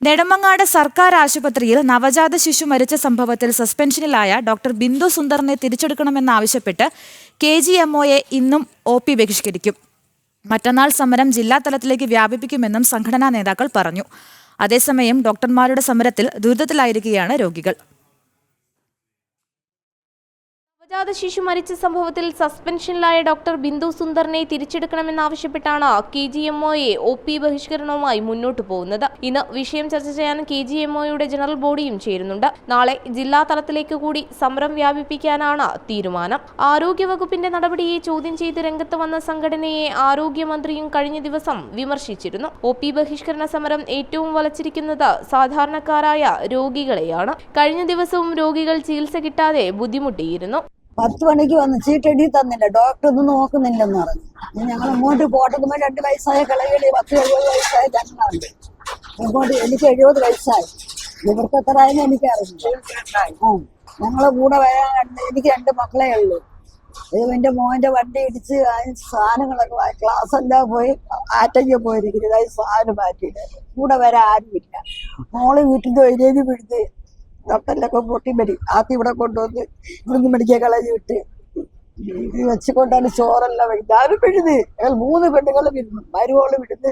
നെടുമങ്ങാട് സർക്കാർ ആശുപത്രിയിൽ നവജാത ശിശു മരിച്ച സംഭവത്തിൽ സസ്പെൻഷനിലായ ഡോക്ടർ ബിന്ദു സുന്ദറിനെ തിരിച്ചെടുക്കണമെന്നാവശ്യപ്പെട്ട് KGMOയെ ഇന്നും OP ബഹിഷ്കരിക്കും. മറ്റന്നാൾ സമരം ജില്ലാതലത്തിലേക്ക് വ്യാപിപ്പിക്കുമെന്നും സംഘടനാ നേതാക്കൾ പറഞ്ഞു. അതേസമയം ഡോക്ടർമാരുടെ സമരത്തിൽ ദുരിതത്തിലായിരിക്കുകയാണ് രോഗികൾ. നവജാത ശിശു മരിച്ച സംഭവത്തിൽ സസ്പെൻഷനിലായ ഡോക്ടർ ബിന്ദു സുന്ദറിനെ തിരിച്ചെടുക്കണമെന്നാവശ്യപ്പെട്ടാണ് KGMOയെ OP ബഹിഷ്കരണവുമായി മുന്നോട്ടു പോകുന്നത്. ഇന്ന് വിഷയം ചർച്ച ചെയ്യാൻ KGMOയുടെ ജനറൽ ബോഡിയും ചേരുന്നുണ്ട്. നാളെ ജില്ലാ തലത്തിലേക്ക് കൂടി സമരം വ്യാപിപ്പിക്കാനാണ് തീരുമാനം. ആരോഗ്യവകുപ്പിന്റെ നടപടിയെ ചോദ്യം ചെയ്ത് രംഗത്ത് വന്ന സംഘടനയെ ആരോഗ്യമന്ത്രിയും കഴിഞ്ഞ ദിവസം വിമർശിച്ചിരുന്നു. OP ബഹിഷ്കരണ സമരം ഏറ്റവും വലച്ചിരിക്കുന്നത് സാധാരണക്കാരായ രോഗികളെയാണ്. കഴിഞ്ഞ ദിവസവും രോഗികൾ ചികിത്സ കിട്ടാതെ ബുദ്ധിമുട്ടിയിരുന്നു. 10 മണിക്ക് വന്ന് ചീട്ടെഴുതി തന്നില്ല, ഡോക്ടർ ഒന്നും നോക്കുന്നില്ലെന്ന് പറഞ്ഞു. ഞങ്ങൾ ഇങ്ങോട്ട് പോട്ടതുമ്പോൾ 2 വയസ്സായ കളകളി 10-70 വയസ്സായ ജനങ്ങളുണ്ട്. ഇങ്ങോട്ട് എനിക്ക് 70 വയസ്സായി. ഇവർക്ക് എത്രയായെന്ന് എനിക്കറിയില്ല. ഞങ്ങളെ കൂടെ വരാൻ എനിക്ക് 2 മക്കളേ ഉള്ളൂ. എൻ്റെ മോൻ്റെ വണ്ടി ഇടിച്ച് സാധനങ്ങളൊക്കെ ക്ലാസ് എല്ലാം പോയി ആറ്റയ്ക്ക് പോയിരിക്കുന്നത്. സാധനം മാറ്റിയിട്ട് കൂടെ വരാൻ ആരുമില്ല. മോള് വീട്ടിൽ നിന്ന് എഴുതി പിടിച്ച് ഡോക്ടറിലൊക്കെ പൊട്ടി മരി ആദ്യം ഇവിടെ കൊണ്ടുവന്ന് ഇവിടുന്ന് മെഡിക്കൽ കോളേജ് വിട്ട് വെച്ചുകൊണ്ടാണ് ചോറെല്ലാം ഞാനും വിടുന്നത്. ഞങ്ങൾ 3 പെണ്ണുങ്ങളും വിടുന്നു. മരുവോള് വിടുന്ന്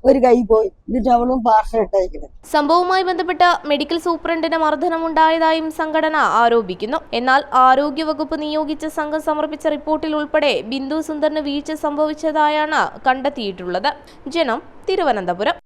ഒരു കൈ പോയി, എന്നിട്ട് അവളും പാർസൽ ഇട്ടയക്കുന്നത്. സംഭവവുമായി ബന്ധപ്പെട്ട് മെഡിക്കൽ സൂപ്രണ്ടിന് മർദ്ദനമുണ്ടായതായും സംഘടന ആരോപിക്കുന്നു. എന്നാൽ ആരോഗ്യവകുപ്പ് നിയോഗിച്ച സംഘം സമർപ്പിച്ച റിപ്പോർട്ടിൽ ഉൾപ്പെടെ ബിന്ദു സുന്ദറിന് വീഴ്ച സംഭവിച്ചതായാണ് കണ്ടെത്തിയിട്ടുള്ളത്. ജനം, തിരുവനന്തപുരം.